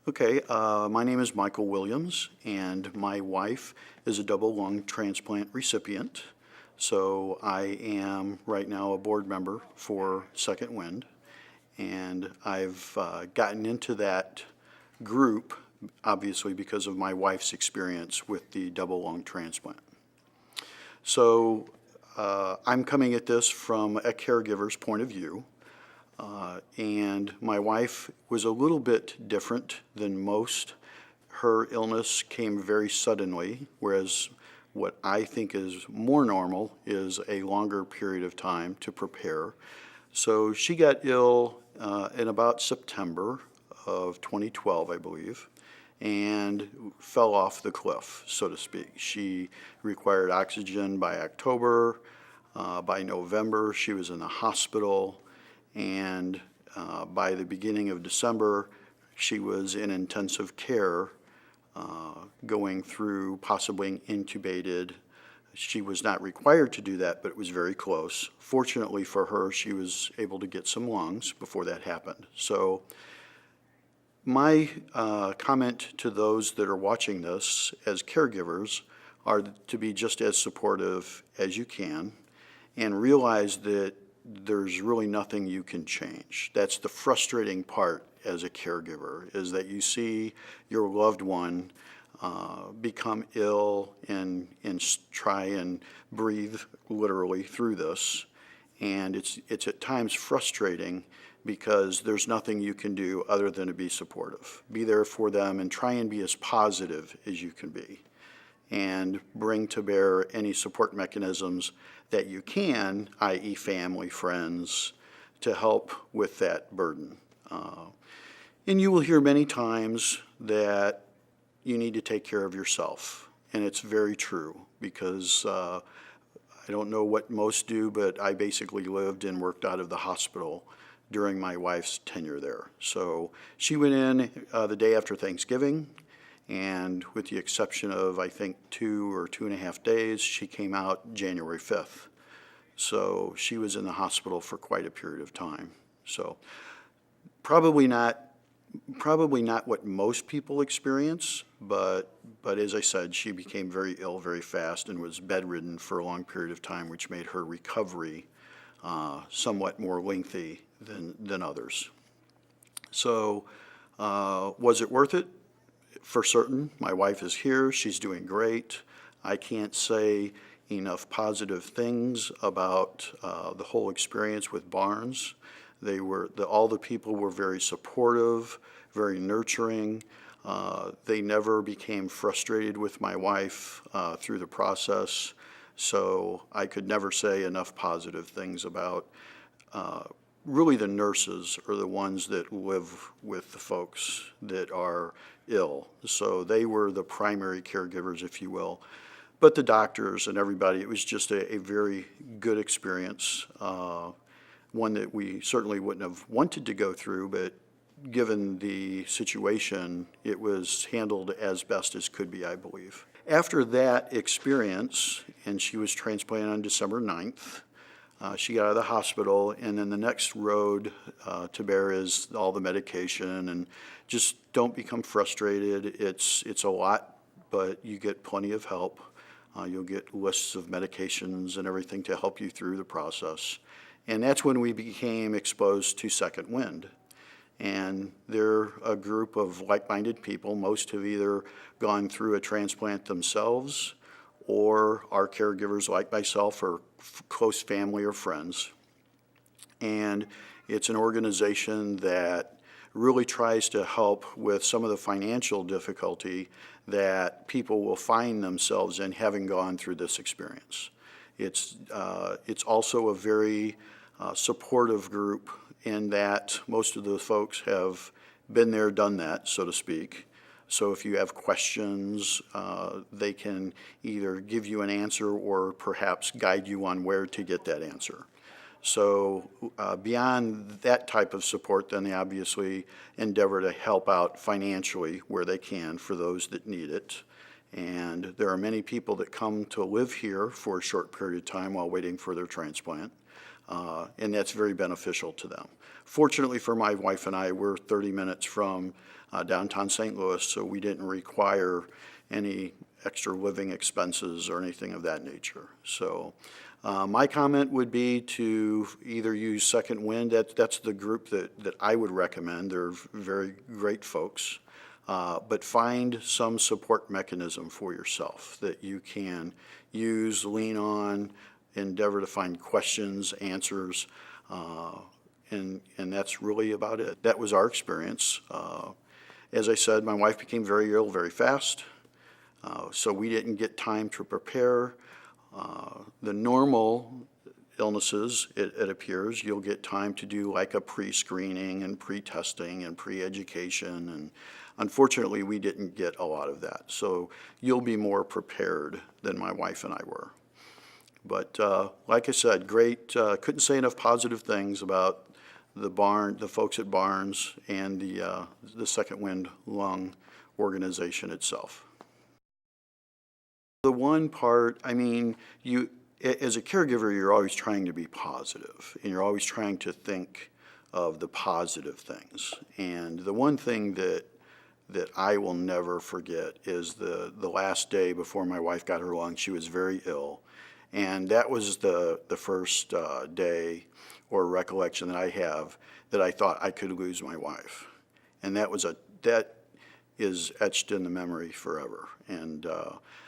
Okay, my name is Michael Williams, and my wife is a double lung transplant recipient. So I am right now a board member for Second Wind, and I've gotten into that group obviously because of my wife's experience with the double lung transplant. So I'm coming at this from a caregiver's point of view. And my wife was a little bit different than most. Her illness came very suddenly, whereas what I think is more normal is a longer period of time to prepare. So she got ill in about September of 2012, I believe, and fell off the cliff, so to speak. She required oxygen by October. By November, she was in the hospital. And by the beginning of December, she was in intensive care, going through possibly intubated. She was not required to do that, but it was very close. Fortunately for her, she was able to get some lungs before that happened. So my comment to those that are watching this as caregivers are to be just as supportive as you can and realize that there's really nothing you can change. That's the frustrating part as a caregiver, is that you see your loved one become ill and try and breathe literally through this. And it's at times frustrating because there's nothing you can do other than to be supportive. Be there for them and try and be as positive as you can be, and bring to bear any support mechanisms that you can, i.e. family, friends, to help with that burden. And you will hear many times that you need to take care of yourself, and it's very true, because I don't know what most do, but I basically lived and worked out of the hospital during my wife's tenure there. So she went in the day after Thanksgiving, and with the exception of, I think, 2 or 2.5 days, she came out January 5th. So she was in the hospital for quite a period of time. So probably not what most people experience, but as I said, she became very ill very fast and was bedridden for a long period of time, which made her recovery somewhat more lengthy than others. So was it worth it? For certain. My wife is here. She's doing great. I can't say enough positive things about the whole experience with Barnes. All the people were very supportive, very nurturing. They never became frustrated with my wife through the process. So I could never say enough positive things about really the nurses are the ones that live with the folks that are ill. So they were the primary caregivers, if you will. But the doctors and everybody, it was just a very good experience, one that we certainly wouldn't have wanted to go through, but given the situation, it was handled as best as could be, I believe. After that experience, and she was transplanted on December 9th, she got out of the hospital, and then the next road to bear is all the medication, and just don't become frustrated. It's a lot, but you get plenty of help. You'll get lists of medications and everything to help you through the process. And that's when we became exposed to Second Wind. And they're a group of like-minded people. Most have either gone through a transplant themselves or are caregivers like myself or close family or friends. And it's an organization that really tries to help with some of the financial difficulty that people will find themselves in having gone through this experience. It's also a very supportive group in that most of the folks have been there, done that, so to speak. So if you have questions, they can either give you an answer or perhaps guide you on where to get that answer. So beyond that type of support, then they obviously endeavor to help out financially where they can for those that need it. And there are many people that come to live here for a short period of time while waiting for their transplant. and that's very beneficial to them. Fortunately for my wife and I, we're 30 minutes from downtown St. Louis, so we didn't require any extra living expenses or anything of that nature. So my comment would be to either use Second Wind. That's the group that I would recommend. They're very great folks. But find some support mechanism for yourself that you can use, lean on, endeavor to find questions, answers, and that's really about it. That was our experience. As I said, my wife became very ill very fast, so we didn't get time to prepare. The normal illnesses, it appears, you'll get time to do like a pre-screening and pre-testing and pre-education, and unfortunately we didn't get a lot of that. So you'll be more prepared than my wife and I were. But like I said, great, couldn't say enough positive things about the folks at Barnes and the Second Wind Lung organization itself. The one part, I mean, as a caregiver, you're always trying to be positive, and you're always trying to think of the positive things. And the one thing that I will never forget is the last day before my wife got her lung. She was very ill, and that was the first day or recollection that I have that I thought I could lose my wife. And that is etched in the memory forever. And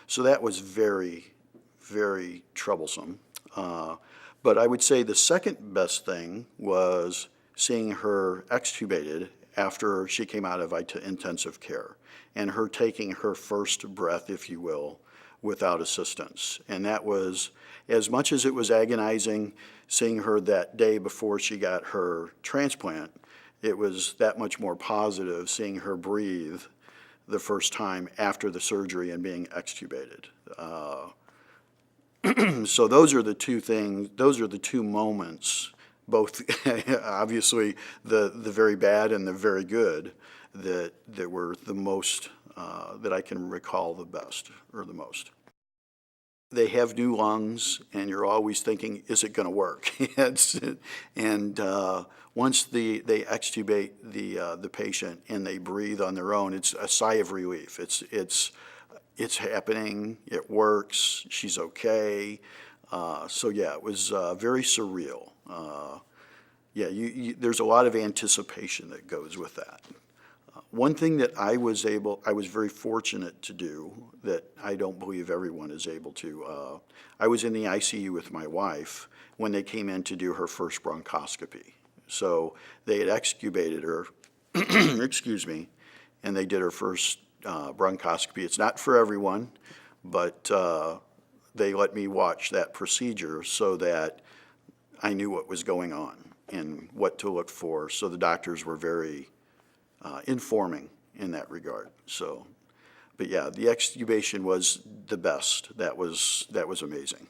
so that was very, very troublesome. But I would say the second best thing was seeing her extubated after she came out of intensive care, and her taking her first breath, if you will, without assistance. And that was, as much as it was agonizing seeing her that day before she got her transplant, it was that much more positive seeing her breathe the first time after the surgery and being extubated. So those are the two things, those are the two moments, both obviously the very bad and the very good, that were the most, that I can recall the best or the most. They have new lungs, and you're always thinking, is it going to work? And once they extubate the patient and they breathe on their own, it's a sigh of relief. It's happening. It works. She's okay. So yeah, it was very surreal. Yeah, there's a lot of anticipation that goes with that. One thing that I was very fortunate to do that I don't believe everyone is able to, I was in the ICU with my wife when they came in to do her first bronchoscopy. So they had extubated her, excuse me, and they did her first bronchoscopy. It's not for everyone, but they let me watch that procedure so that I knew what was going on and what to look for. So the doctors were very informing in that regard. So, but yeah, the extubation was the best. That was amazing.